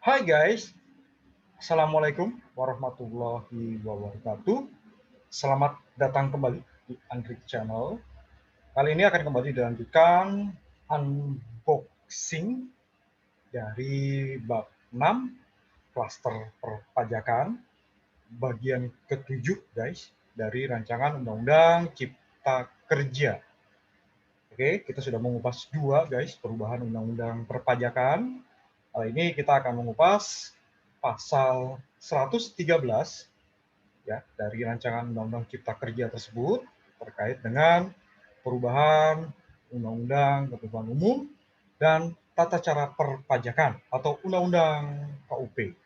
Hai guys, Assalamualaikum warahmatullahi wabarakatuh. Selamat datang kembali di Andrik Channel. Kali ini akan kembali dilanjutkan unboxing dari bab 6 klaster perpajakan bagian ketujuh guys dari rancangan Undang-Undang Cipta Kerja. Oke, kita sudah mengupas dua guys perubahan Undang-Undang Perpajakan. Kali ini kita akan mengupas pasal 113 ya dari rancangan Undang-Undang Cipta Kerja tersebut terkait dengan perubahan Undang-Undang Ketentuan Umum dan Tata Cara Perpajakan atau Undang-Undang KUP.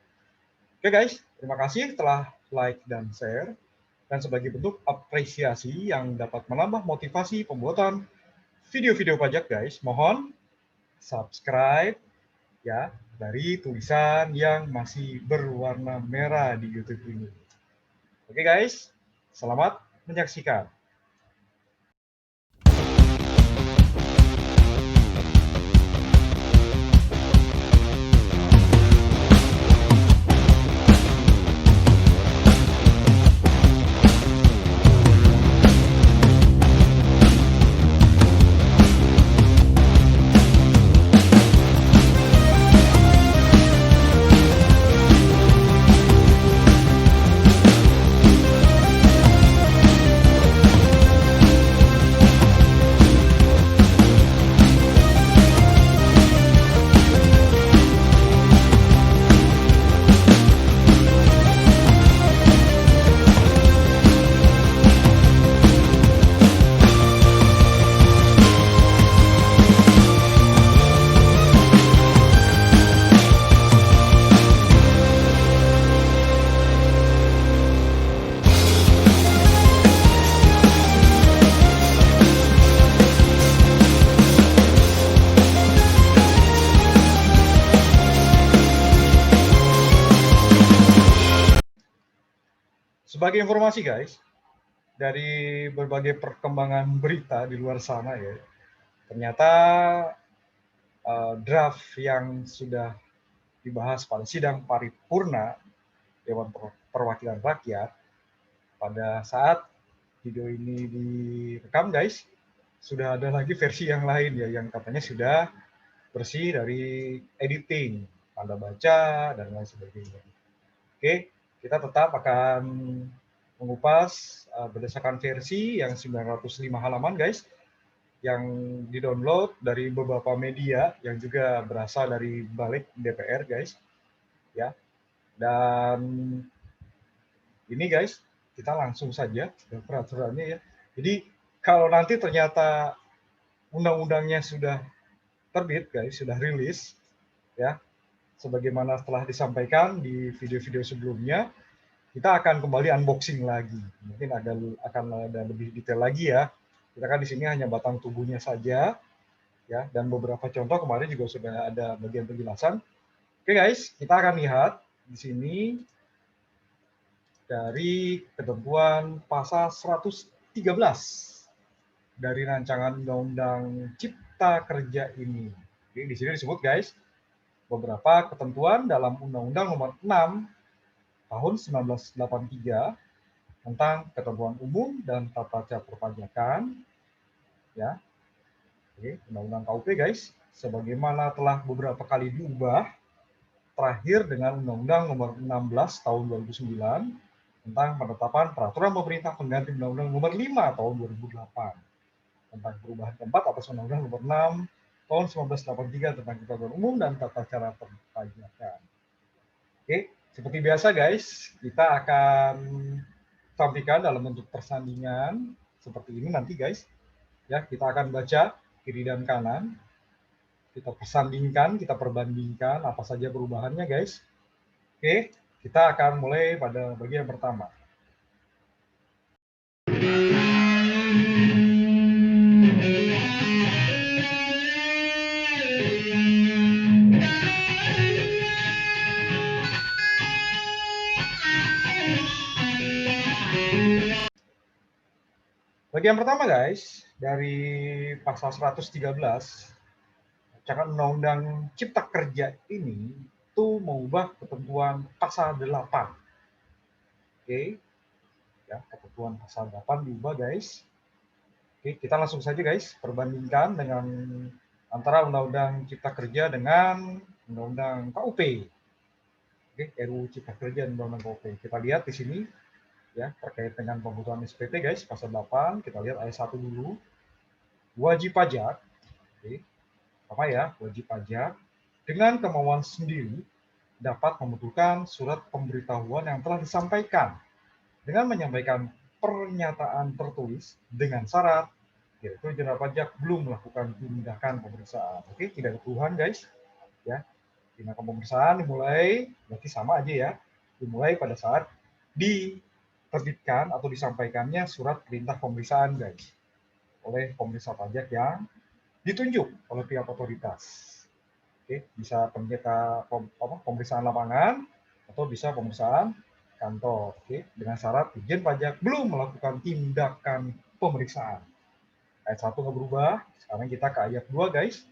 Oke guys, terima kasih telah like dan share. Dan sebagai bentuk apresiasi yang dapat menambah motivasi pembuatan video-video pajak guys, mohon subscribe ya dari tulisan yang masih berwarna merah di YouTube ini. Oke guys, selamat menyaksikan. Sebagai informasi guys, dari berbagai perkembangan berita di luar sana ya, ternyata draft yang sudah dibahas pada sidang paripurna Dewan Perwakilan Rakyat pada saat video ini direkam guys, sudah ada lagi versi yang lain ya yang katanya sudah bersih dari editing, tanda baca dan lain sebagainya. Oke, kita tetap akan mengupas berdasarkan versi yang 905 halaman guys, yang di-download dari beberapa media yang juga berasal dari balik DPR guys. Ya. Dan ini guys, kita langsung saja ke peraturannya ya. Jadi kalau nanti ternyata undang-undangnya sudah terbit guys, sudah rilis ya, sebagaimana telah disampaikan di video-video sebelumnya, kita akan kembali unboxing lagi. Mungkin akan ada lebih detail lagi ya. Kita kan di sini hanya batang tubuhnya saja ya, dan beberapa contoh kemarin juga sudah ada bagian penjelasan. Oke guys, kita akan lihat di sini dari ketentuan pasal 113 dari rancangan Undang-Undang Cipta Kerja ini. Jadi di sini disebut guys, beberapa ketentuan dalam Undang-Undang Nomor 6 Tahun 1983 tentang ketentuan umum dan tata cara perpajakan, ya, oke, Undang-Undang KUP guys, sebagaimana telah beberapa kali diubah, terakhir dengan Undang-Undang Nomor 16 Tahun 2009 tentang penetapan peraturan pemerintah pengganti Undang-Undang Nomor 5 Tahun 2008 tentang perubahan keempat atas Undang-Undang Nomor 6 Tahun 1983 tentang ketentuan umum dan tata cara perpajakan. Oke, seperti biasa guys, kita akan sampaikan dalam bentuk persandingan seperti ini nanti guys. Ya, kita akan baca kiri dan kanan. Kita persandingkan, kita perbandingkan apa saja perubahannya guys. Oke, kita akan mulai pada bagian pertama. Bagian pertama guys, dari pasal 113 rancangan Undang-Undang Cipta Kerja ini yaitu mengubah ketentuan pasal 8. Oke, ya, ketentuan pasal 8 diubah guys. Oke, kita langsung saja guys perbandingkan dengan antara Undang-Undang Cipta Kerja dengan Undang-Undang KUP. Oke, RUU Cipta Kerja dan Undang-Undang KUP. Kita lihat di sini ya terkait dengan pembutuhan SPT guys, pasal 8. Kita lihat ayat 1 dulu. Wajib pajak. Oke, apa ya? Wajib pajak dengan kemauan sendiri dapat membutuhkan surat pemberitahuan yang telah disampaikan dengan menyampaikan pernyataan tertulis dengan syarat yaitu jenderal pajak belum melakukan tindakan pemeriksaan. Oke, tidak ada perubahan guys. Ya, tindakan pemeriksaan dimulai berarti sama aja ya. Dimulai pada saat diterbitkan atau disampaikannya surat perintah pemeriksaan guys oleh pemeriksa pajak yang ditunjuk oleh pihak otoritas. Oke, bisa pemeriksaan lapangan atau bisa pemeriksaan kantor. Oke, dengan syarat Dijen Pajak belum melakukan tindakan pemeriksaan. Ayat 1 nggak berubah. Sekarang kita ke ayat 2 guys.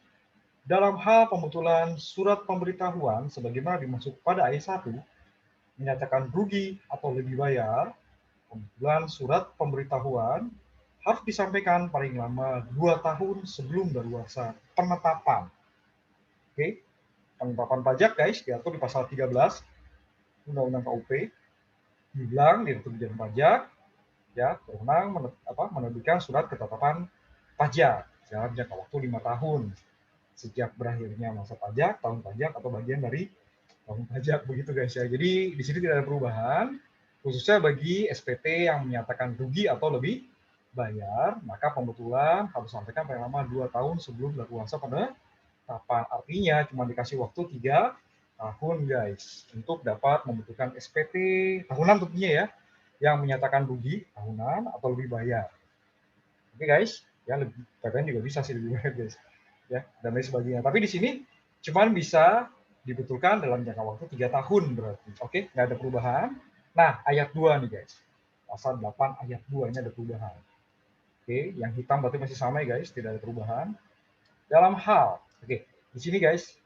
Dalam hal pembetulan surat pemberitahuan sebagaimana dimaksud pada ayat 1 menyatakan rugi atau lebih bayar, pembetulan surat pemberitahuan harus disampaikan paling lama 2 tahun sebelum daluarsa penetapan. Oke, penetapan pajak guys diatur di pasal 13 Undang-Undang KUP. Dibilang Direktur Jenderal Pajak ya berwenang menerbitkan surat ketetapan pajak dalam jangka waktu 5 tahun sejak berakhirnya masa pajak, tahun pajak atau bagian dari tahun pajak begitu guys ya. Jadi di sini tidak ada perubahan khususnya bagi SPT yang menyatakan rugi atau lebih bayar, maka pembetulan harus sampaikan paling lama 2 tahun sebelum daluarsa penetapan. Artinya cuma dikasih waktu 3 tahun guys untuk dapat membutuhkan SPT tahunan tentunya ya yang menyatakan rugi tahunan atau lebih bayar. Oke guys, ya lebih PPN juga bisa sih lebih bayar guys. Ya, dan lain sebagainya. Tapi di sini cuman bisa dibetulkan dalam jangka waktu 3 tahun berarti. Oke, nggak ada perubahan. Nah, ayat 2 nih guys. Pasal 8 ayat 2 ini ada perubahan. Oke, yang hitam berarti masih sama ya guys, tidak ada perubahan. Dalam hal, oke, di sini guys,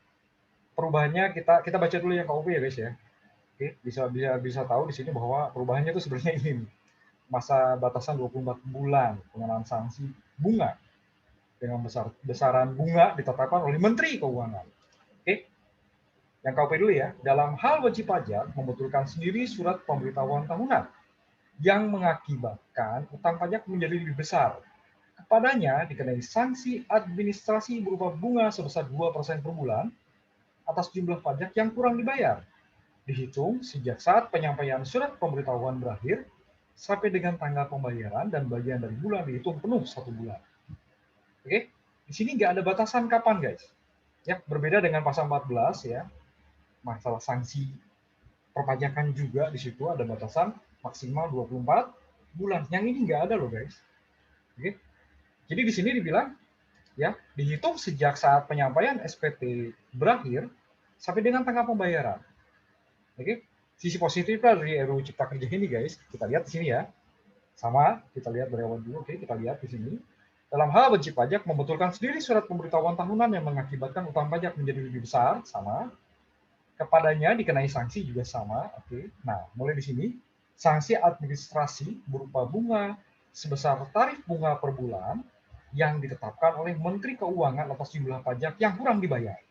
perubahannya kita baca dulu yang KUP ya guys ya. Oke, bisa tahu di sini bahwa perubahannya itu sebenarnya ini. Masa batasan 24 bulan pengenaan sanksi bunga dengan besaran bunga ditetapkan oleh Menteri Keuangan. Oke, yang KUP dulu ya. Dalam hal wajib pajak membutuhkan sendiri surat pemberitahuan tahunan yang mengakibatkan utang pajak menjadi lebih besar. Kepadanya dikenai sanksi administrasi berupa bunga sebesar 2% per bulan atas jumlah pajak yang kurang dibayar. Dihitung sejak saat penyampaian surat pemberitahuan berakhir sampai dengan tanggal pembayaran dan bagian dari bulan dihitung penuh 1 bulan. Oke, di sini nggak ada batasan kapan guys. Ya, berbeda dengan pasal 14 ya. Masalah sanksi perpajakan juga di situ ada batasan maksimal 24 bulan. Yang ini nggak ada loh guys. Oke. Jadi di sini dibilang ya, dihitung sejak saat penyampaian SPT berakhir sampai dengan tanggal pembayaran. Oke. Sisi positifnya dari RUU Cipta Kerja ini guys, kita lihat di sini ya. Sama, kita lihat dari awal dulu. Oke, kita lihat di sini. Dalam hal wajib pajak membetulkan sendiri surat pemberitahuan tahunan yang mengakibatkan utang pajak menjadi lebih besar, sama. Kepadanya dikenai sanksi juga sama. Oke. Nah, mulai di sini sanksi administrasi berupa bunga sebesar tarif bunga per bulan yang ditetapkan oleh Menteri Keuangan atas jumlah pajak yang kurang dibayar.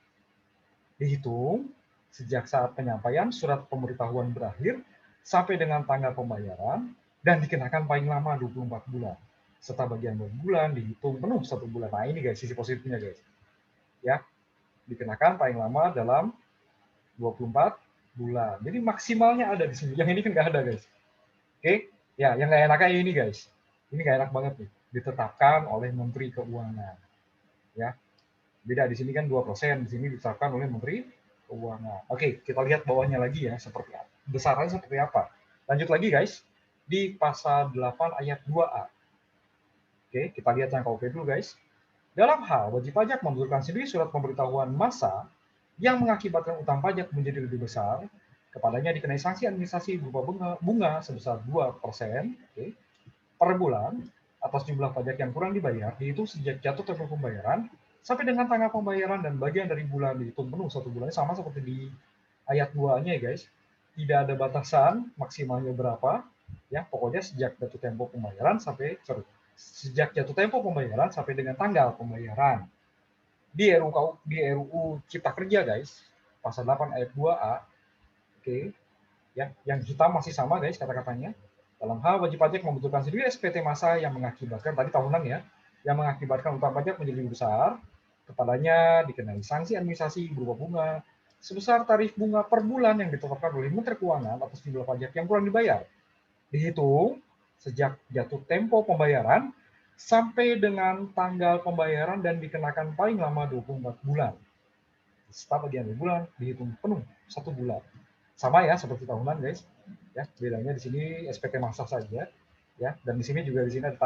Dihitung sejak saat penyampaian surat pemberitahuan berakhir sampai dengan tanggal pembayaran dan dikenakan paling lama 24 bulan. Serta bagian bulan dihitung penuh 1 bulan. Nah, ini guys, sisi positifnya guys. Ya, dikenakan paling lama dalam 24 bulan. Jadi maksimalnya ada di sini. Yang ini kan nggak ada guys. Oke, ya yang nggak enaknya ini guys. Ini nggak enak banget nih. Ditetapkan oleh Menteri Keuangan. Ya, beda di sini kan 2%, di sini ditetapkan oleh Menteri Keuangan. Oke, kita lihat bawahnya lagi ya, seperti apa. Besarannya seperti apa. Lanjut lagi guys, di pasal 8 ayat 2A. Oke, kita lihat yang KUP dulu guys. Dalam hal wajib pajak membutuhkan sendiri surat pemberitahuan massa yang mengakibatkan utang pajak menjadi lebih besar, kepadanya dikenai sanksi administrasi berupa bunga sebesar 2% per bulan atas jumlah pajak yang kurang dibayar, dihitung sejak jatuh tempo pembayaran sampai dengan tanggal pembayaran dan bagian dari bulan dihitung penuh 1 bulan, sama seperti di ayat 2-nya ya guys, tidak ada batasan maksimalnya berapa, ya pokoknya sejak jatuh tempo pembayaran sejak jatuh tempo pembayaran sampai dengan tanggal pembayaran. Di RUU Cipta Kerja guys, pasal 8 ayat 2A, oke, ya, yang hitam masih sama guys kata-katanya. Dalam hal wajib pajak membutuhkan sendiri SPT masa yang mengakibatkan tadi tahunan ya, yang mengakibatkan utang pajak menjadi lebih besar, kepadanya dikenai sanksi administrasi berupa bunga sebesar tarif bunga per bulan yang ditetapkan oleh Menteri Keuangan atas jumlah pajak yang kurang dibayar. Dihitung sejak jatuh tempo pembayaran sampai dengan tanggal pembayaran dan dikenakan paling lama 24 bulan. Setelah bagian bulan dihitung penuh 1 bulan. Sama ya seperti tahunan guys. Ya, bedanya di sini SPT masa saja ya, dan di sini juga ada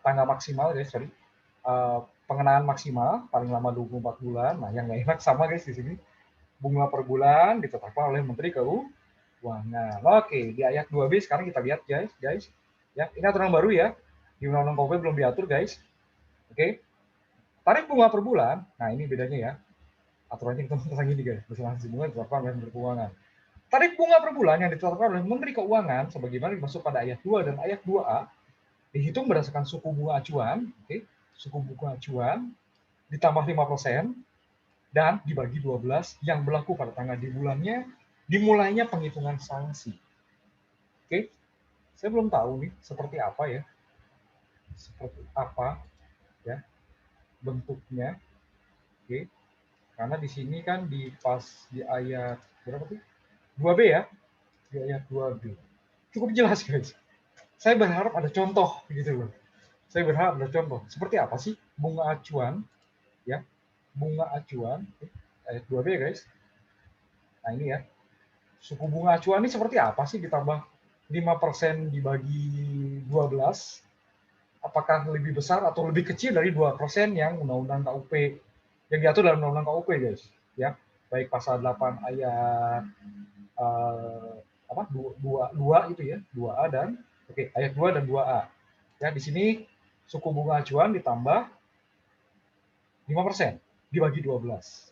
tanggal maksimal guys, sorry. Pengenaan maksimal paling lama 24 bulan. Nah, yang nggak enak sama guys di sini. Bunga per bulan ditetapkan oleh Menteri Keuangan. Oke, di ayat 2B sekarang kita lihat guys. Ya, ini aturan baru ya. Di Undang-Undang KUHP belum diatur guys. Oke. Tarif bunga per bulan. Nah, ini bedanya ya. Aturannya kita tentang ini guys. Besaran bunga ditetapkan oleh Menteri Keuangan. Tarif bunga per bulan yang ditetapkan oleh Menteri Keuangan sebagaimana dimaksud pada ayat 2 dan ayat 2A dihitung berdasarkan suku bunga acuan, oke, suku bunga acuan ditambah 5% dan dibagi 12 yang berlaku pada tanggal dimulainya penghitungan sanksi. Oke, saya belum tahu nih seperti apa ya, ya bentuknya, oke, karena di sini kan di ayat berapa sih? 2B ya, di ayat 2B. Cukup jelas guys. Saya berharap ada contoh gitu loh. Saya berharap ada contoh. Seperti apa sih bunga acuan? Ya, bunga acuan ayat 2B guys. Nah ini ya. Suku bunga acuan ini seperti apa sih ditambah 5% dibagi 12? Apakah lebih besar atau lebih kecil dari 2% yang Undang-Undang KUP yang diatur dalam Undang-Undang KUP guys? Ya, baik pasal 8 ayat 2 itu ya, 2A dan ayat 2 dan 2A. Ya, di sini suku bunga acuan ditambah 5% dibagi 12.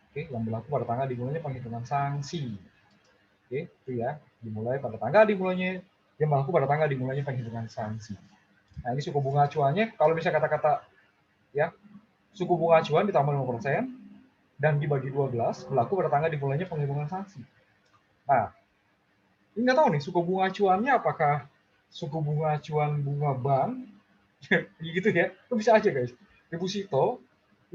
Oke, yang berlaku pada tanggal dimulainya penghitungan sanksi. Oke, itu ya, dimulai pada tanggal dimulainya yang berlaku pada tanggal dimulainya penghitungan sanksi. Nah, ini suku bunga acuannya kalau bisa kata-kata ya, suku bunga acuan ditambah 5% dan dibagi 12 berlaku pada tanggal dimulainya penghitungan sanksi. Nah, ini nggak tahu nih suku bunga acuannya apakah suku bunga acuan bunga bank gitu ya, itu bisa aja guys, deposito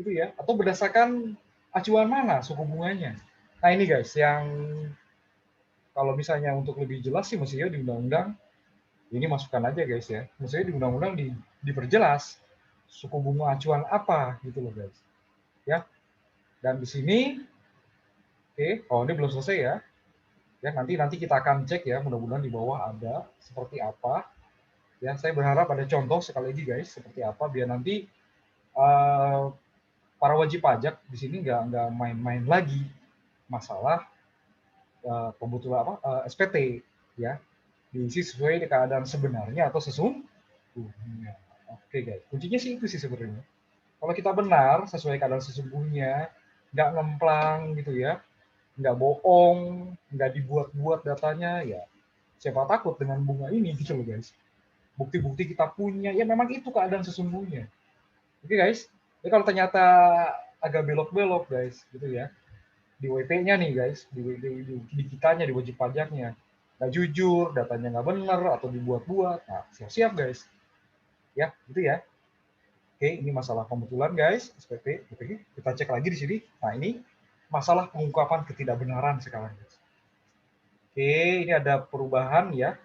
gitu ya, atau berdasarkan acuan mana suku bunganya. Nah ini guys yang kalau misalnya untuk lebih jelas sih mestinya di undang-undang ini masukkan aja guys ya, mestinya di undang-undang diperjelas suku bunga acuan apa gitu loh guys ya. Dan di sini ini belum selesai ya. Ya, nanti kita akan cek ya, mudah-mudahan di bawah ada seperti apa. Ya, saya berharap ada contoh sekali lagi guys, seperti apa biar nanti para wajib pajak di sini nggak main-main lagi masalah pembetulan SPT ya, diisi sesuai dengan keadaan sebenarnya atau sesungguhnya. Oke guys, kuncinya sih itu sih sebenarnya. Kalau kita benar sesuai keadaan sesungguhnya, nggak ngemplang gitu ya, nggak bohong, nggak dibuat-buat datanya, ya siapa takut dengan bunga ini gitu loh guys. Bukti-bukti kita punya, ya memang itu keadaan sesungguhnya. Oke guys, jadi kalau ternyata agak belok-belok guys, gitu ya, di WP-nya nih guys, di kitanya, di wajib pajaknya, nggak jujur, datanya nggak benar, atau dibuat-buat, nah siap-siap guys. Ya, gitu ya. Oke, ini masalah pembetulan guys, SPT. Oke, kita cek lagi di sini. Nah ini masalah pengungkapan ketidakbenaran sekarang guys. Oke, ini ada perubahan ya,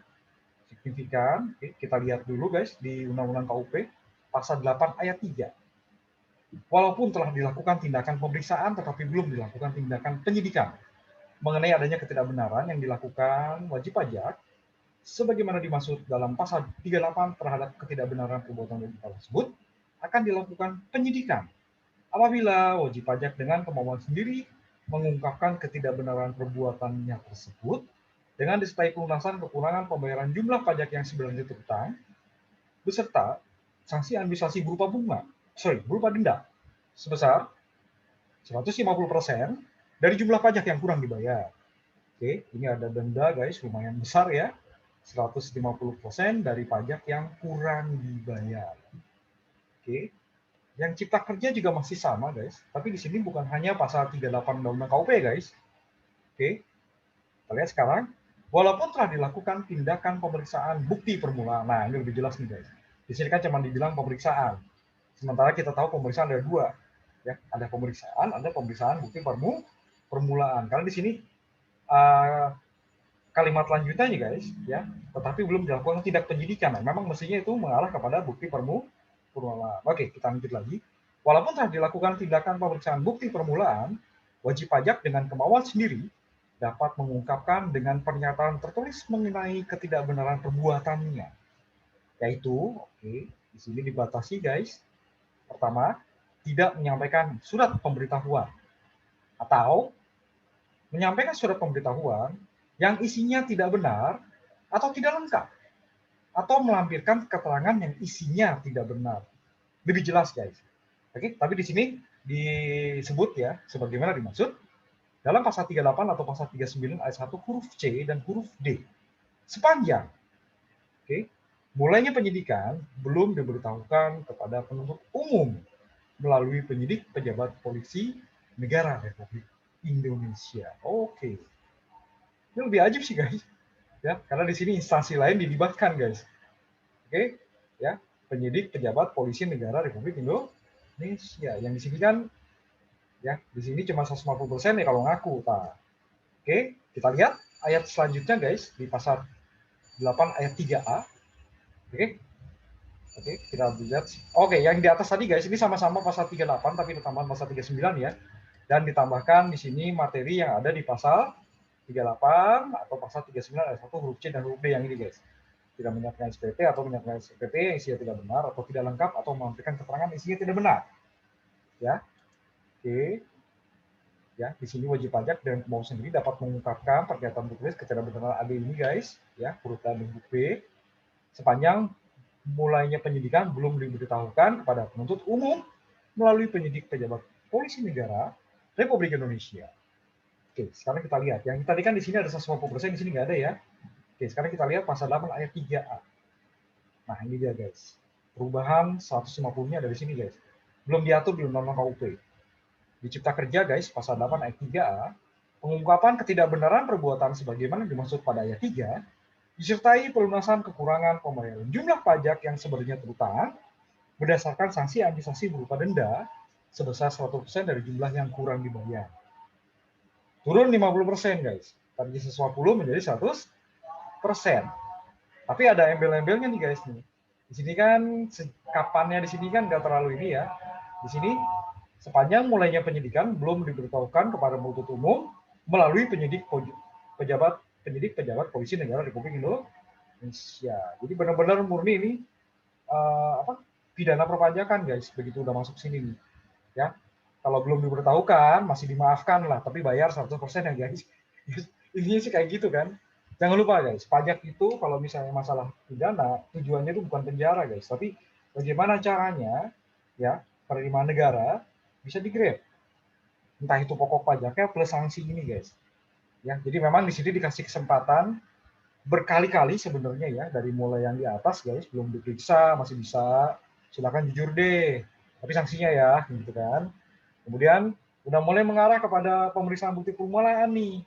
signifikan. Oke, kita lihat dulu guys di Undang-Undang KUP pasal 8 ayat 3. Walaupun telah dilakukan tindakan pemeriksaan tetapi belum dilakukan tindakan penyidikan mengenai adanya ketidakbenaran yang dilakukan wajib pajak sebagaimana dimaksud dalam pasal 38 terhadap ketidakbenaran perbuatan wajib pajak tersebut akan dilakukan penyidikan apabila wajib pajak dengan kemauan sendiri mengungkapkan ketidakbenaran perbuatannya tersebut dengan disertai pelunasan kekurangan pembayaran jumlah pajak yang sebenarnya terutang beserta sanksi administrasi berupa denda sebesar 150% dari jumlah pajak yang kurang dibayar. Oke, ini ada denda guys, lumayan besar ya. 150% dari pajak yang kurang dibayar. Oke. Yang cipta kerja juga masih sama guys, tapi di sini bukan hanya pasal 38 Undang-Undang KUP guys. Oke. Kita lihat sekarang, walaupun telah dilakukan tindakan pemeriksaan bukti permulaan. Nah, ini lebih jelas nih guys. Di sini kan cuma dibilang pemeriksaan. Sementara kita tahu pemeriksaan ada dua. Ya, ada pemeriksaan bukti permulaan. Karena di sini kalimat lanjutannya guys, ya, tetapi belum dilakukan tindak penyidikan. Nah, memang mestinya itu mengarah kepada bukti permulaan. Oke, kita lanjut lagi. Walaupun telah dilakukan tindakan pemeriksaan bukti permulaan, wajib pajak dengan kemauan sendiri dapat mengungkapkan dengan pernyataan tertulis mengenai ketidakbenaran perbuatannya. Yaitu, oke, di sini dibatasi guys. Pertama, tidak menyampaikan surat pemberitahuan atau menyampaikan surat pemberitahuan yang isinya tidak benar atau tidak lengkap, atau melampirkan keterangan yang isinya tidak benar. Lebih jelas guys. Oke, tapi di sini disebut ya sebagaimana dimaksud dalam pasal 38 atau pasal 39 ayat 1 huruf C dan huruf D. Sepanjang mulainya penyidikan belum diberitahukan kepada penuntut umum melalui penyidik pejabat polisi negara Republik Indonesia. Oke. Ini lebih ajib sih guys. Ya, karena di sini instansi lain dilibatkan guys. Oke, ya, penyidik pejabat polisi negara Republik Indonesia. Yang di sini kan ya, di sini cuma 150% ya kalau ngaku, Pak. Oke, kita lihat ayat selanjutnya guys di pasal 8 ayat 3A. Oke. Oke, kita lihat. Oke, yang di atas tadi guys, ini sama-sama pasal 38 tapi ditambah pasal 39 ya. Dan ditambahkan di sini materi yang ada di pasal 38 atau pasal 39 ayat 1 huruf C dan huruf D yang ini guys. Tidak menyiapkan SPP atau menyiapkan SPP yang isinya tidak benar atau tidak lengkap atau melampirkan keterangan isinya tidak benar. Ya. Oke. Ya, di sini wajib pajak dan kemauan sendiri dapat mengungkapkan pernyataan tertulis ketidakbenaran AD ini guys, ya, huruf A dan huruf B sepanjang mulainya penyidikan belum diberitahukan kepada penuntut umum melalui penyidik pejabat polisi negara Republik Indonesia. Oke, sekarang kita lihat. Yang tadi kan di sini ada 150%, di sini nggak ada ya. Oke, sekarang kita lihat pasal 8 ayat 3A. Nah, ini dia guys. Perubahan 150-nya dari sini guys. Belum diatur di Undang-Undang KUP. Di Cipta Kerja guys, pasal 8 ayat 3A, pengungkapan ketidakbenaran perbuatan sebagaimana dimaksud pada ayat 3, disertai pelunasan kekurangan pembayaran jumlah pajak yang sebenarnya terutang berdasarkan sanksi administrasi berupa denda sebesar 100% dari jumlah yang kurang dibayar. Turun 50% guys. Tadi 150 menjadi 100%. Tapi ada embel-embelnya nih guys nih. Di sini kan kapannya di sini kan nggak terlalu ini ya. Di sini sepanjang mulainya penyidikan belum diberitahukan kepada penuntut umum melalui penyidik pejabat polisi negara Republik Indonesia. Jadi benar-benar murni ini pidana perpajakan guys. Begitu udah masuk sini nih. Ya. Kalau belum diberitahukan, masih dimaafkan lah, tapi bayar 100% ya guys. Intinya sih kayak gitu kan. Jangan lupa guys, pajak itu kalau misalnya masalah pidana, tujuannya itu bukan penjara guys, tapi bagaimana caranya ya penerimaan negara bisa di-grade. Entah itu pokok pajaknya plus sanksi ini guys. Ya, jadi memang di sini dikasih kesempatan berkali-kali sebenarnya ya, dari mulai yang di atas guys, belum diperiksa, masih bisa, silakan jujur deh. Tapi sanksinya ya, gitu kan. Kemudian udah mulai mengarah kepada pemeriksaan bukti permulaan nih.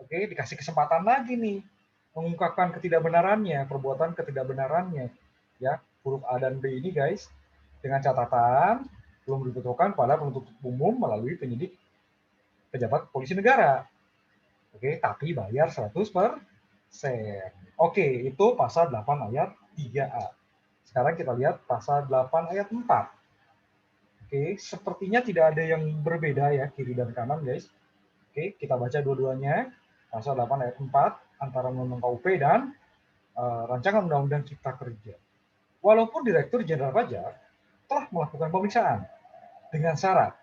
Oke, dikasih kesempatan lagi nih mengungkapkan ketidakbenarannya, perbuatan ketidakbenarannya. Ya, huruf A dan B ini guys, dengan catatan belum dibutuhkan pada penuntut umum melalui penyidik pejabat polisi negara. Oke, tapi bayar 100%. Oke, itu pasal 8 ayat 3A. Sekarang kita lihat pasal 8 ayat 4. Oke, sepertinya tidak ada yang berbeda ya, kiri dan kanan guys. Oke, kita baca dua-duanya. Pasal 8 ayat 4 antara Undang-Undang KUP dan Rancangan Undang-Undang Cipta Kerja. Walaupun Direktur Jenderal Pajak telah melakukan pemeriksaan dengan syarat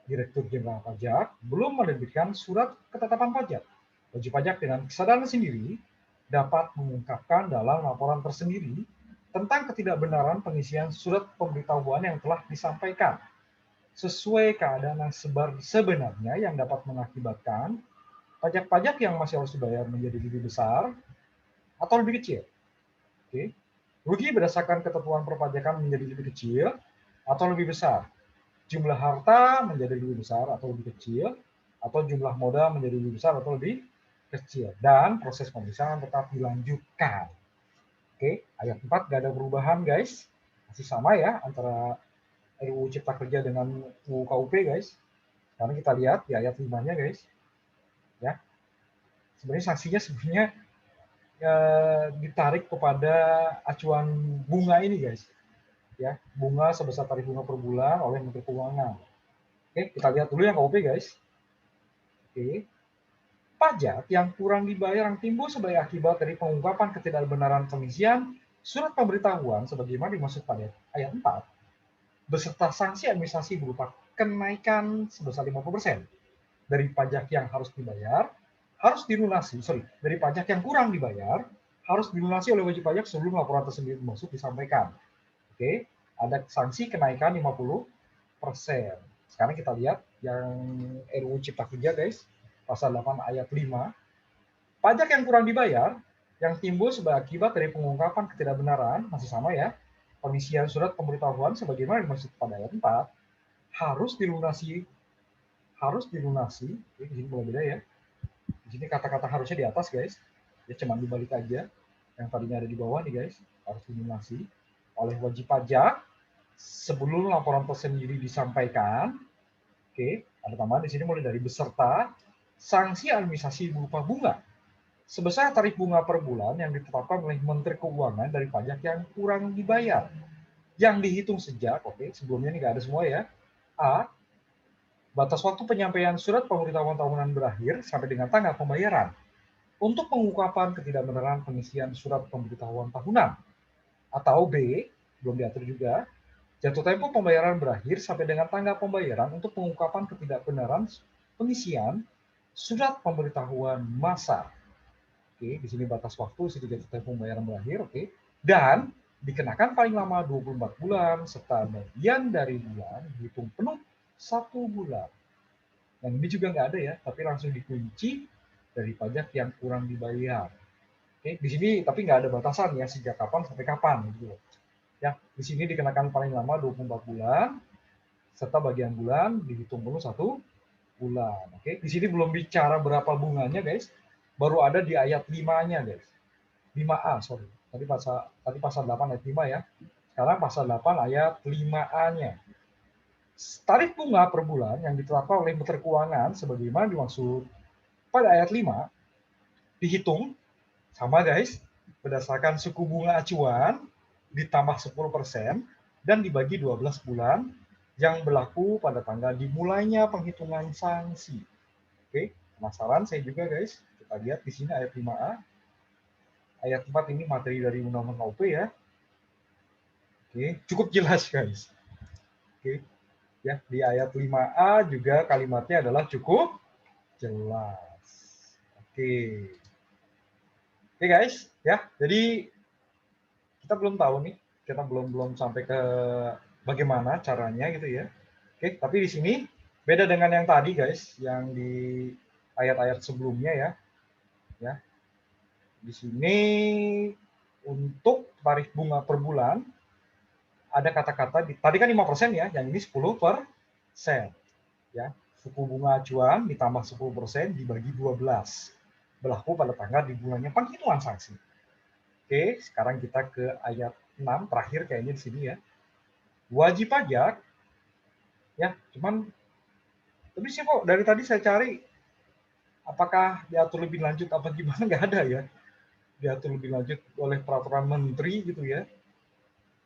Direktur Jenderal Pajak belum menerbitkan surat ketetapan pajak, wajib pajak dengan kesadaran sendiri dapat mengungkapkan dalam laporan tersendiri tentang ketidakbenaran pengisian surat pemberitahuan yang telah disampaikan sesuai keadaan yang sebenarnya yang dapat mengakibatkan pajak-pajak yang masih harus dibayar menjadi lebih besar atau lebih kecil. Oke. Rugi berdasarkan ketentuan perpajakan menjadi lebih kecil atau lebih besar. Jumlah harta menjadi lebih besar atau lebih kecil, atau jumlah modal menjadi lebih besar atau lebih kecil. Dan proses pemisahan tetap dilanjutkan. Oke, ayat 4 gak ada perubahan guys. Masih sama ya antara RUU Cipta Kerja dengan UU KUP guys. Sekarang kita lihat di ayat 5-nya guys. Ya. Sebenarnya sanksinya ditarik kepada acuan bunga ini guys. Ya, bunga sebesar tarif bunga per bulan oleh Menteri Keuangan. Oke, kita lihat dulu yang KUP guys. Oke. Pajak yang kurang dibayar yang timbul sebagai akibat dari pengungkapan ketidakbenaran pengisian surat pemberitahuan sebagaimana dimaksud pada ayat 4 beserta sanksi administrasi berupa kenaikan sebesar 50% dari pajak yang harus dibayar harus dilunasi, dari pajak yang kurang dibayar harus dilunasi oleh wajib pajak sebelum laporan tersebut masuk disampaikan. Oke, ada sanksi kenaikan 50%. Sekarang kita lihat yang RUU Cipta Kerja guys, pasal 8 ayat 5. Pajak yang kurang dibayar yang timbul sebagai akibat dari pengungkapan ketidakbenaran masih sama ya. Pengisian surat pemberitahuan sebagaimana dimaksud pada ayat 4 harus dilunasi. Di sini boleh beda ya. Di sini kata-kata harusnya di atas guys. Ya cuma dibalik aja. Yang tadinya ada di bawah nih guys, harus dilunasi oleh wajib pajak sebelum laporan tersendiri disampaikan. Oke, ada tambahan di sini mulai dari beserta sanksi administrasi berupa bunga sebesar tarif bunga per bulan yang ditetapkan oleh Menteri Keuangan dari pajak yang kurang dibayar yang dihitung sejak, sebelumnya ini nggak ada semua ya. A. Batas waktu penyampaian surat pemberitahuan tahunan berakhir sampai dengan tanggal pembayaran untuk pengungkapan ketidakbenaran pengisian surat pemberitahuan tahunan. Atau B. Belum diatur juga. Jatuh tempo pembayaran berakhir sampai dengan tanggal pembayaran untuk pengungkapan ketidakbenaran pengisian surat pemberitahuan masa. Oke, di sini batas waktu, sini jatuh tempo pembayaran berakhir, dan dikenakan paling lama 24 bulan serta bagian dari bulan dihitung penuh 1 bulan. Yang ini juga nggak ada ya, tapi langsung dikunci dari pajak yang kurang dibayar. Oke, di sini tapi nggak ada batasan ya sejak kapan sampai kapan gitu. Ya, di sini dikenakan paling lama 24 bulan serta bagian bulan dihitung penuh 1 bulan. Oke, di sini belum bicara berapa bunganya guys. Baru ada di ayat 5-nya guys. 5A, sorry. Tadi pasal 8 ayat 5 ya. Sekarang pasal 8 ayat 5A-nya. Tarif bunga per bulan yang ditetapkan oleh Menteri Keuangan sebagaimana dimaksud pada ayat 5 dihitung sama guys berdasarkan suku bunga acuan ditambah 10% dan dibagi 12 bulan yang berlaku pada tanggal dimulainya penghitungan sanksi. Oke, penasaran saya juga guys. Kita lihat di sini ayat 5A. Ayat 4 ini materi dari Undang-Undang KUP ya. Oke, cukup jelas guys. Oke. Ya, di ayat 5A juga kalimatnya adalah cukup jelas. Oke. Oke guys, ya. Jadi kita belum tahu nih, kita belum sampai ke bagaimana caranya gitu ya. Oke, tapi di sini beda dengan yang tadi guys, yang di ayat-ayat sebelumnya ya. Ya. Di sini untuk tarif bunga per bulan ada kata-kata tadi kan 5% ya, yang ini 10%. Ya, suku bunga acuan ditambah 10% dibagi 12. Berlaku pada tanggal dimulainya penghitungan sanksi. Oke, sekarang kita ke ayat 6 terakhir kayaknya di sini ya. Wajib pajak ya, cuman tapi sih kok dari tadi saya cari apakah diatur lebih lanjut apa gimana, nggak ada ya. Diatur lebih lanjut oleh peraturan menteri gitu ya.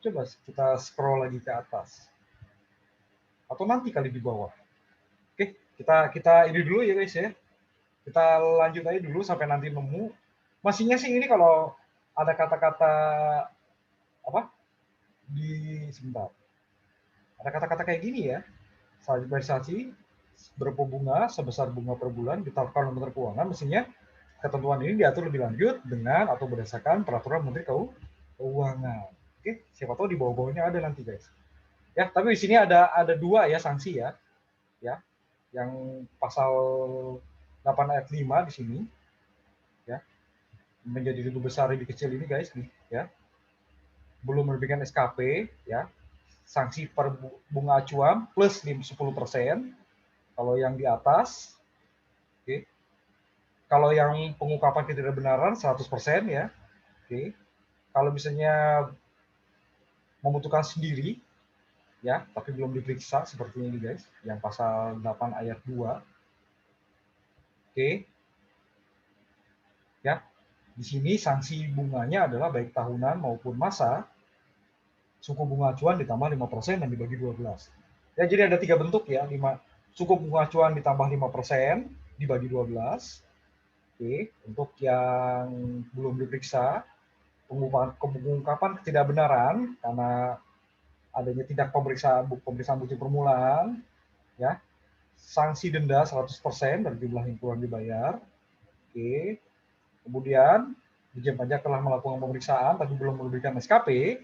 Coba kita scroll lagi ke atas. Atau nanti kali di bawah. Oke, kita ini dulu ya guys ya. Kita lanjut aja dulu sampai nanti nemu. Masihnya sih ini kalau ada kata-kata apa? Sebentar. Ada kata-kata kayak gini ya. Stabilisasi berapa bunga sebesar bunga per bulan ditetapkan oleh Menteri Keuangan, mestinya ketentuan ini diatur lebih lanjut dengan atau berdasarkan peraturan Menteri Keuangan. Oke, siapa tahu di bawah-bawahnya ada nanti guys. Ya, tapi di sini ada dua ya sanksi ya. Ya, yang pasal 8 ayat 5 di sini ya. Menjadi lebih besar lebih kecil ini guys nih ya. Belum menerbitkan SKP ya. Sanksi per bunga acuan plus 10%. Kalau yang di atas, oke. Kalau yang pengungkapan ketidakbenaran 100% ya. Oke. Kalau misalnya membutuhkan sendiri ya, tapi belum diperiksa seperti ini guys, yang pasal 8 ayat 2. Oke. Ya. Di sini sanksi bunganya adalah baik tahunan maupun masa, suku bunga acuan ditambah 5% dan dibagi 12. Ya, jadi ada 3 bentuk ya, suku bunga acuan ditambah 5% dibagi 12. Oke, untuk yang belum diperiksa, pengungkapan ketidakbenaran karena adanya tidak pemeriksaan bukti permulaan, ya, sanksi denda 100% dari jumlah yang kurang dibayar. Oke, kemudian Dijen Pajak telah melakukan pemeriksaan tapi belum memberikan SKP,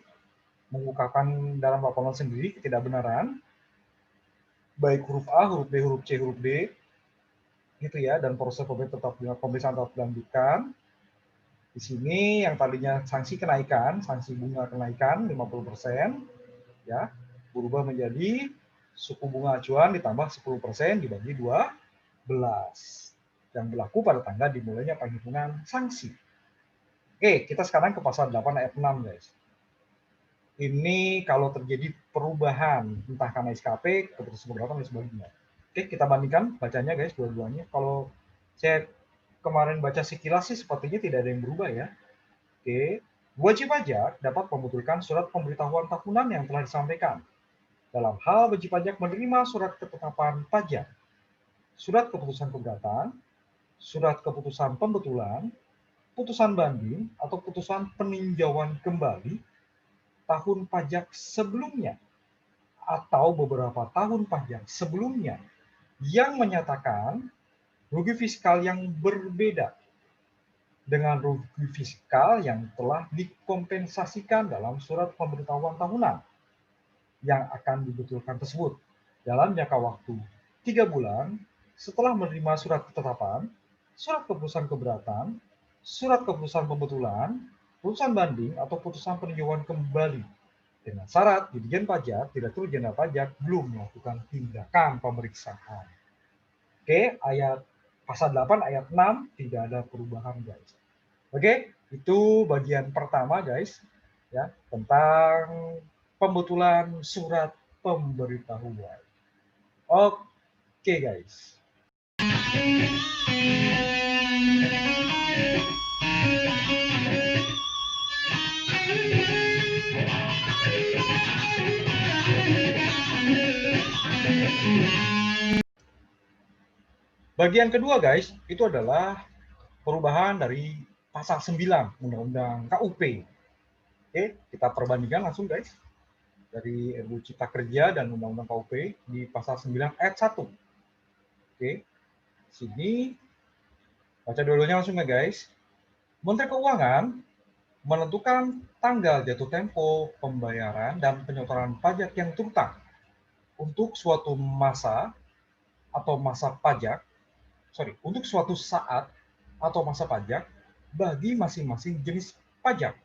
mengungkapkan dalam laporan sendiri ketidakbenaran, baik huruf A, huruf B, huruf C, huruf D, gitu ya, dan proses pemeriksaan tetap dilanjutkan. Di sini yang tadinya sanksi kenaikan, sanksi bunga kenaikan 50%, ya, berubah menjadi suku bunga acuan ditambah 10% dibagi 12, yang berlaku pada tanggal dimulainya penghitungan sanksi. Oke, kita sekarang ke pasal 8 ayat 6, guys. Ini kalau terjadi perubahan, entah karena SKP, keputusan keberatan, dan sebagainya. Oke, kita bandingkan bacanya, guys, dua-duanya. Kalau saya kemarin baca sekilas sih sepertinya tidak ada yang berubah ya. Oke, wajib pajak dapat membetulkan surat pemberitahuan tahunan yang telah disampaikan. Dalam hal wajib pajak menerima surat ketetapan pajak, surat keputusan keberatan, surat keputusan pembetulan, putusan banding, atau putusan peninjauan kembali tahun pajak sebelumnya atau beberapa tahun pajak sebelumnya yang menyatakan rugi fiskal yang berbeda dengan rugi fiskal yang telah dikompensasikan dalam surat pemberitahuan tahunan yang akan dibetulkan tersebut dalam jangka waktu 3 bulan setelah menerima surat ketetapan, surat keputusan keberatan, surat keputusan pembetulan, putusan banding, atau putusan peninjauan kembali dengan syarat Ditjen Pajak, Direktur Jenderal Pajak belum melakukan tindakan pemeriksaan. Oke, pasal 8 ayat 6 tidak ada perubahan, guys. Oke, itu bagian pertama, guys, ya, tentang pembetulan surat pemberitahuan. Oke, guys. Bagian kedua, guys, itu adalah perubahan dari pasal 9 Undang-Undang KUP. Oke, kita perbandingkan langsung, guys. Dari RUU Cipta Kerja dan Undang-Undang KUP di pasal 9 ayat 1. Oke, sini baca dua-duanya langsung ya, guys. Menteri Keuangan menentukan tanggal jatuh tempo pembayaran dan penyotoran pajak yang terutang untuk suatu masa atau masa pajak, untuk suatu saat atau masa pajak bagi masing-masing jenis pajak.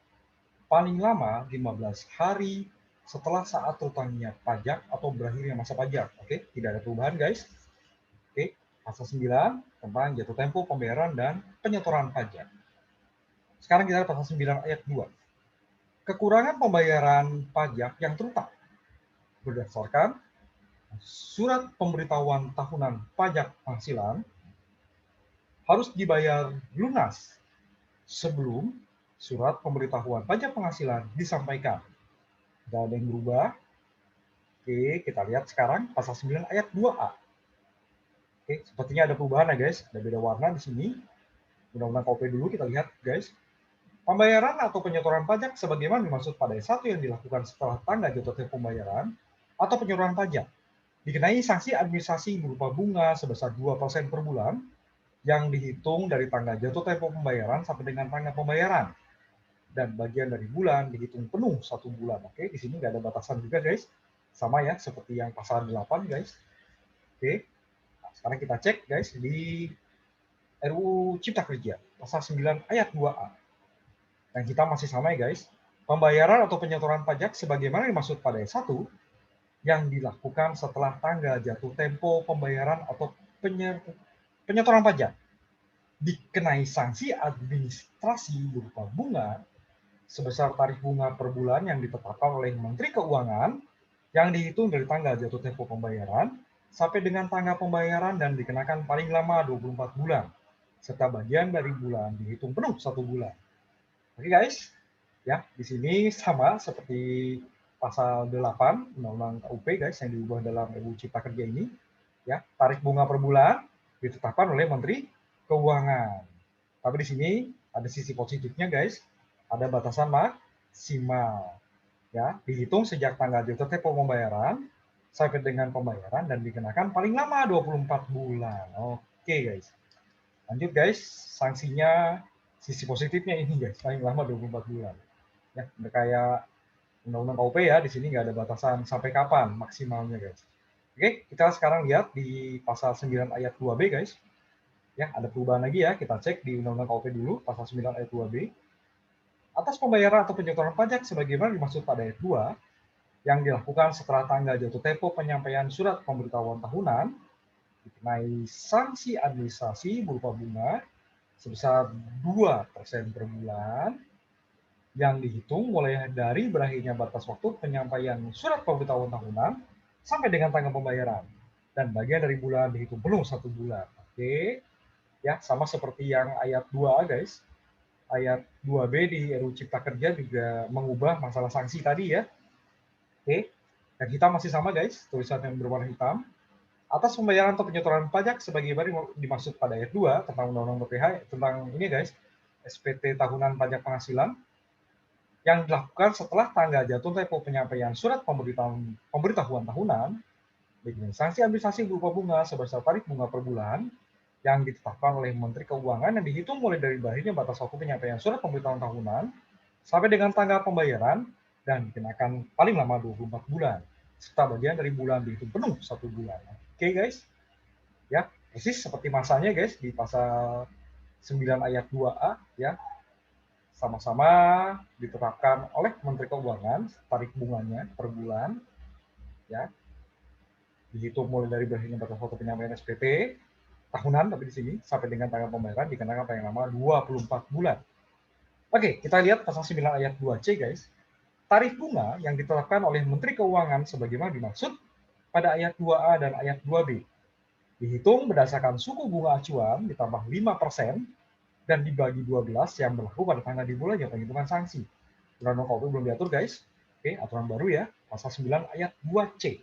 Paling lama 15 hari setelah saat terutangnya pajak atau berakhirnya masa pajak. Oke, tidak ada perubahan, guys. Oke, pasal 9 tentang jatuh tempo pembayaran dan penyetoran pajak. Sekarang kita lihat pasal 9 ayat 2. Kekurangan pembayaran pajak yang terutang berdasarkan surat pemberitahuan tahunan pajak penghasilan harus dibayar lunas sebelum surat pemberitahuan pajak penghasilan disampaikan. Tidak ada yang berubah. Oke, kita lihat sekarang pasal 9 ayat 2A. Oke, sepertinya ada perubahan ya, guys. Ada beda warna di sini. Undang-Undang KUP dulu kita lihat, guys. Pembayaran atau penyetoran pajak sebagaimana dimaksud pada ayat 1 yang dilakukan setelah tanggal jatuh tempo pembayaran atau penyetoran pajak dikenai sanksi administrasi berupa bunga sebesar 2% per bulan yang dihitung dari tanggal jatuh tempo pembayaran sampai dengan tanggal pembayaran, dan bagian dari bulan dihitung penuh 1 bulan. Oke, di sini nggak ada batasan juga, guys. sama ya seperti yang pasal 8 guys. Oke. Nah, sekarang kita cek guys di RUU Cipta Kerja pasal 9 ayat 2A. Dan kita masih sama ya guys. Pembayaran atau penyetoran pajak sebagaimana dimaksud pada ayat 1 yang dilakukan setelah tanggal jatuh tempo pembayaran atau penyetoran pajak dikenai sanksi administrasi berupa bunga sebesar tarif bunga per bulan yang ditetapkan oleh Menteri Keuangan yang dihitung dari tanggal jatuh tempo pembayaran sampai dengan tanggal pembayaran dan dikenakan paling lama 24 bulan serta bagian dari bulan dihitung penuh 1 bulan. Oke guys, ya di sini sama seperti pasal 8 Undang-Undang KUP guys yang diubah dalam RUU Cipta Kerja ini, ya tarif bunga per bulan ditetapkan oleh Menteri Keuangan. Tapi di sini ada sisi positifnya guys, ada batasan maksimal, ya dihitung sejak tanggal jatuh tempo pembayaran sampai dengan pembayaran dan dikenakan paling lama 24 bulan. Oke guys, lanjut guys, sanksinya sisi positifnya ini guys, paling lama 24 bulan. Ya, kayak Undang-Undang KUP ya, di sini nggak ada batasan sampai kapan maksimalnya guys. Oke, kita sekarang lihat di pasal 9 ayat 2B guys. Ya, ada perubahan lagi ya, kita cek di Undang-Undang KUP dulu, pasal 9 ayat 2B. Atas pembayaran atau penyetoran pajak sebagaimana dimaksud pada ayat 2 yang dilakukan setelah tanggal jatuh tempo penyampaian surat pemberitahuan tahunan dikenai sanksi administrasi berupa bunga sebesar 2% per bulan yang dihitung mulai dari berakhirnya batas waktu penyampaian surat pemberitahuan tahunan sampai dengan tanggal pembayaran dan bagian dari bulan dihitung penuh 1 bulan. Oke, ya sama seperti yang ayat 2 guys. Ayat 2B di RUU Cipta Kerja juga mengubah masalah sanksi tadi ya. Oke, dan kita masih sama guys, tulisan yang berwarna hitam. Atas pembayaran atau penyetoran pajak sebagaimana dimaksud pada ayat 2 tentang Undang-Undang BPH, tentang ini guys, SPT Tahunan Pajak Penghasilan, yang dilakukan setelah tanggal jatuh tempo penyampaian surat pemberitahuan tahunan dengan sanksi administrasi berupa bunga sebesar tarif bunga per bulan yang ditetapkan oleh Menteri Keuangan yang dihitung mulai dari berakhirnya batas waktu penyampaian surat pemberitahuan tahunan sampai dengan tanggal pembayaran dan dikenakan paling lama 24 bulan serta bagian dari bulan dihitung penuh 1 bulan. Oke guys, ya persis seperti masanya guys di pasal 9 ayat 2A ya, sama-sama ditetapkan oleh Menteri Keuangan tarif bunganya per bulan ya, dihitung mulai dari berakhirnya batas waktu penyampaian SPT tahunan, tapi di sini sampai dengan tanggal pembayaran dikenakan paling lama 24 bulan. Oke, kita lihat pasal 9 ayat 2C guys. Tarif bunga yang ditetapkan oleh Menteri Keuangan sebagaimana dimaksud pada ayat 2A dan ayat 2B. Dihitung berdasarkan suku bunga acuan ditambah 5% dan dibagi 12 yang berlaku pada tanggal dimulainya penghitungan sanksi. Undang-Undang KUP belum diatur guys. Oke, aturan baru ya, pasal 9 ayat 2C.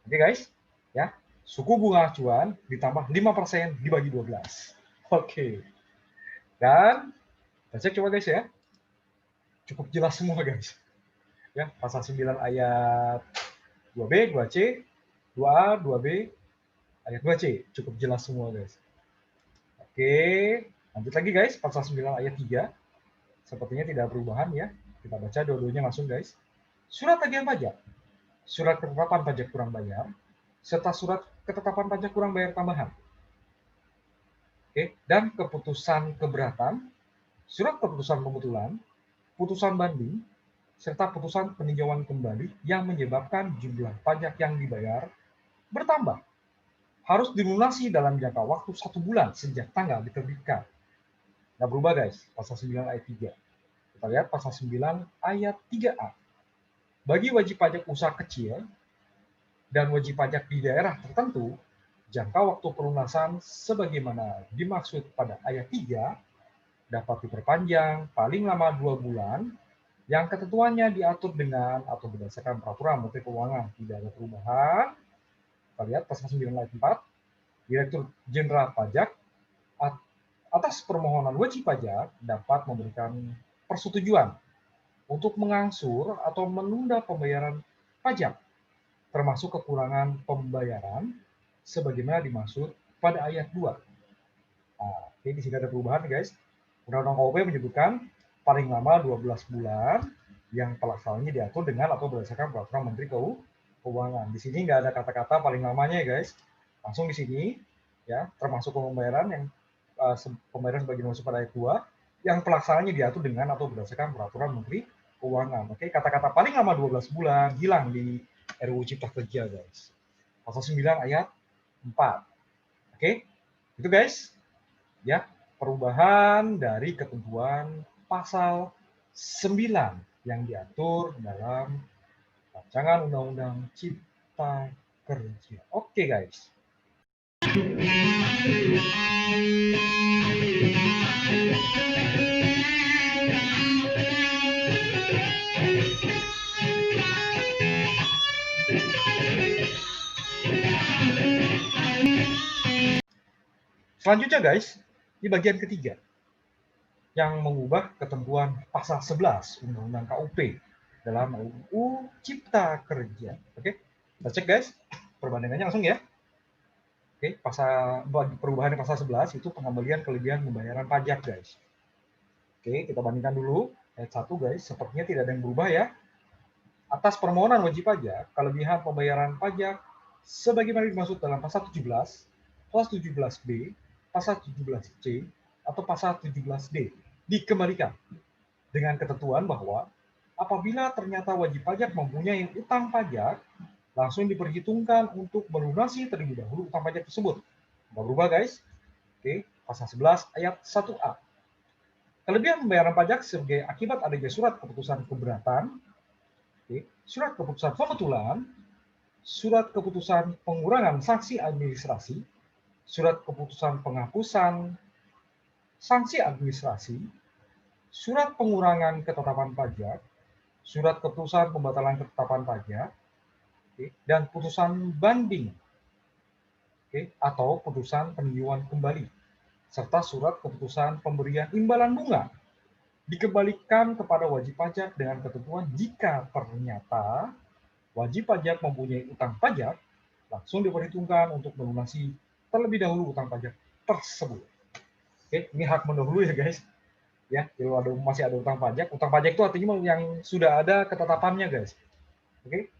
Oke guys, ya. Suku bunga acuan ditambah 5% dibagi 12. Oke. Dan kita cek coba guys ya. Cukup jelas semua guys. Ya, pasal 9 ayat 2B, 2C, 2A, 2B, ayat 2C. Cukup jelas semua guys. Oke, lanjut lagi guys, pasal 9 ayat 3. Sepertinya tidak perubahan ya. Kita baca dua-duanya langsung guys. Surat tagihan pajak, surat ketetapan pajak kurang bayar, serta surat ketetapan pajak kurang bayar tambahan. Oke, dan keputusan keberatan, surat keputusan pembetulan, putusan banding, serta putusan peninjauan kembali yang menyebabkan jumlah pajak yang dibayar bertambah. Harus dilunasi dalam jangka waktu 1 bulan sejak tanggal diterbitkan. Nggak berubah guys, pasal 9 ayat 3. Kita lihat pasal 9 ayat 3A. Bagi wajib pajak usaha kecil dan wajib pajak di daerah tertentu, jangka waktu pelunasan sebagaimana dimaksud pada ayat 3 dapat diperpanjang paling lama 2 bulan yang ketentuannya diatur dengan atau berdasarkan peraturan Menteri Keuangan. Tidak ada perubahan. Kita lihat pasal 9 ayat 4. Direktur Jenderal Pajak atas permohonan wajib pajak dapat memberikan persetujuan untuk mengangsur atau menunda pembayaran pajak, termasuk kekurangan pembayaran sebagaimana dimaksud pada ayat 2. Nah, ini di sini ada perubahan guys. Undang-Undang KUP menyebutkan paling lama 12 bulan yang pelaksanaannya diatur dengan atau berdasarkan peraturan Menteri keuangan. Di sini nggak ada kata-kata paling lamanya ya guys. Langsung di sini ya, termasuk pembayaran yang pembayaran sebagian masuk pada ayat 2 yang pelaksanaannya diatur dengan atau berdasarkan peraturan Menteri Keuangan. Oke, kata-kata paling lama 12 bulan hilang di RUU Cipta Kerja guys. Pasal 9 ayat 4. Oke, itu guys. Ya, perubahan dari ketentuan pasal 9 yang diatur dalam rancangan Undang-Undang Cipta Kerja. Oke guys. Selanjutnya guys, di bagian ketiga yang mengubah ketentuan pasal 11 Undang-Undang KUP dalam UU Cipta Kerja. Oke, kita cek guys, perbandingannya langsung ya. Oke, perubahan pasal 11 itu pengembalian kelebihan pembayaran pajak guys. Oke, kita bandingkan dulu ayat 1 guys, sepertinya tidak ada yang berubah ya. Atas permohonan wajib pajak, kelebihan pembayaran pajak sebagaimana dimaksud dalam pasal 17, pasal 17B, pasal 17C, atau pasal 17D dikembalikan dengan ketentuan bahwa apabila ternyata wajib pajak mempunyai utang pajak, langsung diperhitungkan untuk melunasi terlebih dahulu utang pajak tersebut. Nggak berubah guys. Oke, pasal 11 ayat 1A. Kelebihan pembayaran pajak sebagai akibat adanya surat keputusan keberatan, surat keputusan pembetulan, surat keputusan pengurangan sanksi administrasi, surat keputusan penghapusan sanksi administrasi, surat pengurangan ketetapan pajak, surat keputusan pembatalan ketetapan pajak, dan putusan banding atau putusan peninjauan kembali, serta surat keputusan pemberian imbalan bunga dikembalikan kepada wajib pajak dengan ketentuan jika ternyata wajib pajak mempunyai utang pajak, langsung diperhitungkan untuk melunasi terlebih dahulu utang pajak tersebut. Oke, ini hak mendahului ya guys. Ya, kalau masih ada utang pajak itu artinya yang sudah ada ketetapannya guys. Oke,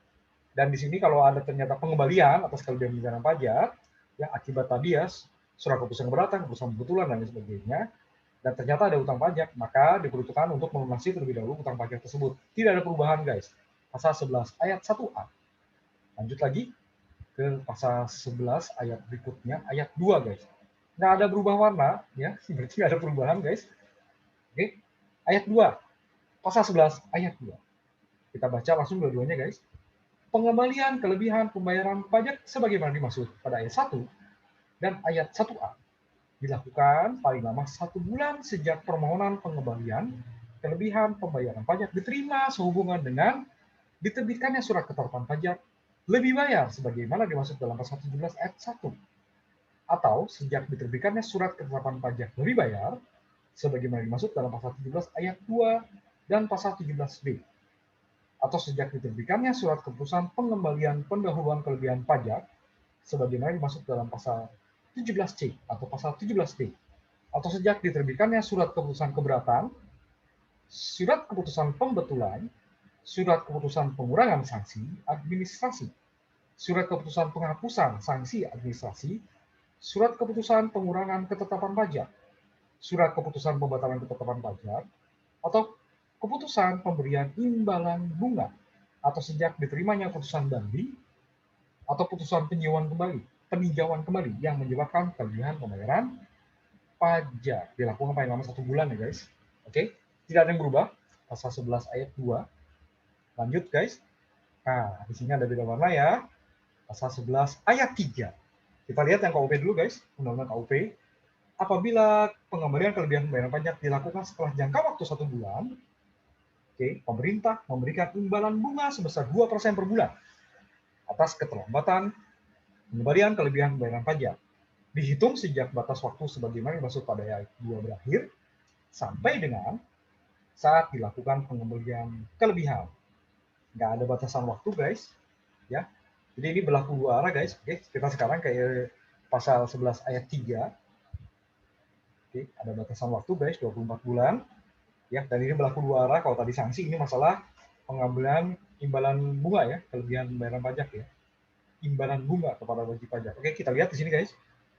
dan di sini kalau ada ternyata pengembalian atas kelebihan pembayaran pajak, ya akibat tadi ya surat keputusan keberatan, keputusan pembetulan dan sebagainya, dan ternyata ada utang pajak, maka diperuntukkan untuk melunasi terlebih dahulu utang pajak tersebut. Tidak ada perubahan guys. Pasal 11 ayat 1A. Lanjut lagi ke pasal 11 ayat berikutnya, ayat 2 guys. Nggak ada berubah warna, ya, berarti nggak ada perubahan guys. Oke, ayat 2. Pasal 11 ayat 2. Kita baca langsung dua-duanya guys. Pengembalian kelebihan pembayaran pajak sebagaimana dimaksud pada ayat 1 dan ayat 1A dilakukan paling lama 1 bulan sejak permohonan pengembalian kelebihan pembayaran pajak diterima sehubungan dengan diterbitkannya surat ketetapan pajak lebih bayar sebagaimana dimaksud dalam pasal 17 ayat 1, atau sejak diterbitkannya surat ketetapan pajak lebih bayar sebagaimana dimaksud dalam pasal 17 ayat 2 dan pasal 17B, atau sejak diterbitkannya surat keputusan pengembalian pendahuluan kelebihan pajak sebagaimana dimaksud dalam pasal 17C atau pasal 17D, atau sejak diterbitkannya surat keputusan keberatan, surat keputusan pembetulan, surat keputusan pengurangan sanksi administrasi, surat keputusan penghapusan sanksi administrasi, surat keputusan pengurangan ketetapan pajak, surat keputusan pembatalan ketetapan pajak, atau keputusan pemberian imbalan bunga, atau sejak diterimanya putusan banding atau putusan peninjauan kembali yang menyebabkan kelebihan pembayaran pajak dilakukan paling lama 1 bulan ya guys. Oke, tidak ada yang berubah. Pasal 11 ayat 2. Lanjut guys. Nah, di sini ada beda warna ya. Pasal 11 ayat 3. Kita lihat yang KUP dulu guys, Undang-Undang KUP. Apabila pengembalian kelebihan pembayaran pajak dilakukan setelah jangka waktu 1 bulan, pemerintah memberikan imbalan bunga sebesar 2% per bulan atas keterlambatan pengembalian kelebihan pembayaran pajak, dihitung sejak batas waktu sebagaimana dimaksud pada ayat 2 berakhir, sampai dengan saat dilakukan pengembalian kelebihan. Nggak ada batasan waktu guys, ya. Jadi ini berlaku dua arah guys. Oke, kita sekarang ke pasal 11 ayat 3. Oke, ada batasan waktu guys, 24 bulan. Ya, dan ini berlaku dua arah. Kalau tadi sanksi, ini masalah pengambilan imbalan bunga ya, kelebihan pembayaran pajak ya. Imbalan bunga kepada wajib pajak. Oke, kita lihat di sini guys.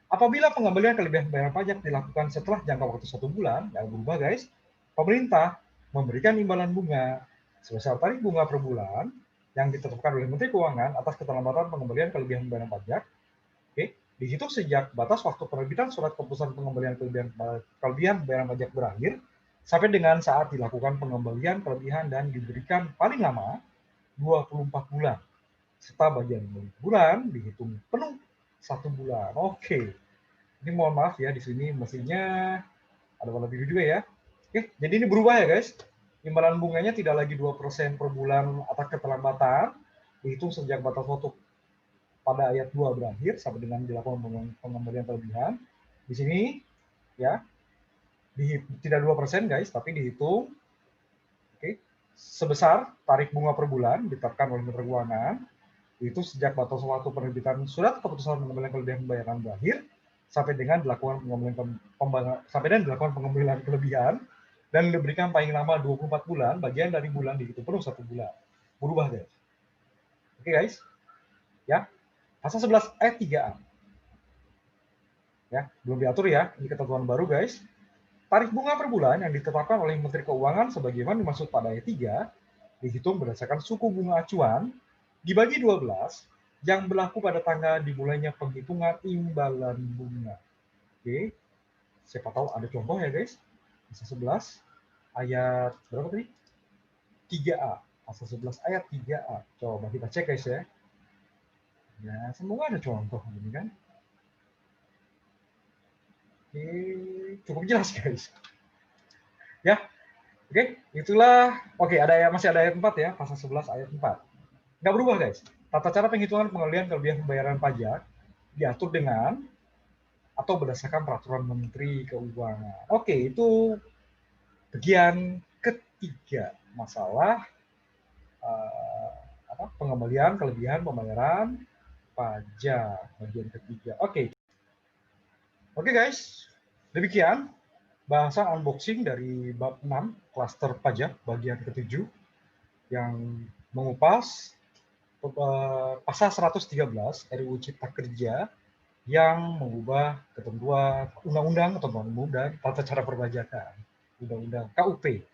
Apabila pengembalian kelebihan pembayaran pajak dilakukan setelah jangka waktu 1 bulan, yang berubah guys, pemerintah memberikan imbalan bunga sebesar tarif bunga per bulan yang ditetapkan oleh Menteri Keuangan atas keterlambatan pengembalian kelebihan pembayaran pajak. Oke, dihitung sejak batas waktu penerbitan surat keputusan pengembalian kelebihan pembayaran pajak berakhir sampai dengan saat dilakukan pengembalian kelebihan dan diberikan paling lama 24 bulan serta bagian bulan dihitung penuh 1 bulan. Oke, ini mohon maaf ya, di sini mestinya ada warna biru juga ya. Oke, jadi ini berubah ya guys. Imbalan bunganya tidak lagi 2% per bulan atas keterlambatan, dihitung sejak batas waktu pada ayat 2 berakhir sampai dengan dilakukan pengembalian kelebihan. Di sini ya, tidak 2% guys, tapi dihitung sebesar tarif bunga per bulan ditetapkan oleh Menteri Keuangan, itu sejak batas waktu penerbitan surat keputusan pengembalian kelebihan pembayaran berakhir sampai dengan dilakukan pengembalian kelebihan dan diberikan paling lama 24 bulan, bagian dari bulan dihitung penuh 1 bulan. Berubah guys. Oke guys. Ya. Pasal 11 ayat 3A. Ya, belum diatur ya. Ini ketentuan baru guys. Tarif bunga per bulan yang ditetapkan oleh Menteri Keuangan sebagaimana dimaksud pada ayat 3 dihitung berdasarkan suku bunga acuan dibagi 12 yang berlaku pada tanggal dimulainya penghitungan imbalan bunga. Oke, siapa tahu ada contoh ya guys. Pasal 11 ayat berapa tadi? 3A. Pasal 11 ayat 3A. Coba kita cek guys ya. Ya, semoga ada contoh ini kan. Oke, cukup jelas guys. Ya, oke, itulah. Oke, masih ada ayat 4 ya, pasal 11 ayat 4. Nggak berubah guys. Tata cara penghitungan pengembalian kelebihan pembayaran pajak diatur dengan atau berdasarkan peraturan Menteri Keuangan. Oke, itu bagian ketiga masalah pengembalian kelebihan pembayaran pajak bagian ketiga. Oke guys, demikian bahasan unboxing dari bab 6 klaster pajak bagian ke-7 yang mengupas pasal 113 RUU Cipta Kerja yang mengubah ketentuan undang-undang ketentuan umum dan tata cara perpajakan, undang-undang KUP.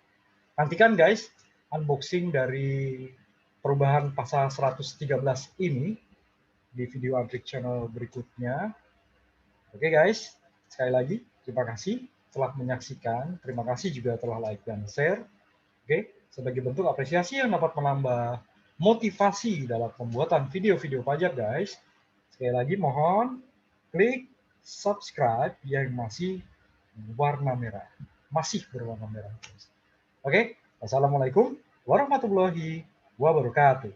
Nantikan guys unboxing dari perubahan pasal 113 ini di video Andrik channel berikutnya. Oke guys, sekali lagi terima kasih telah menyaksikan, terima kasih juga telah like dan share. Oke, sebagai bentuk apresiasi yang dapat menambah motivasi dalam pembuatan video-video pajak guys. Sekali lagi mohon klik subscribe yang masih warna merah, masih berwarna merah. Oke, wassalamualaikum warahmatullahi wabarakatuh.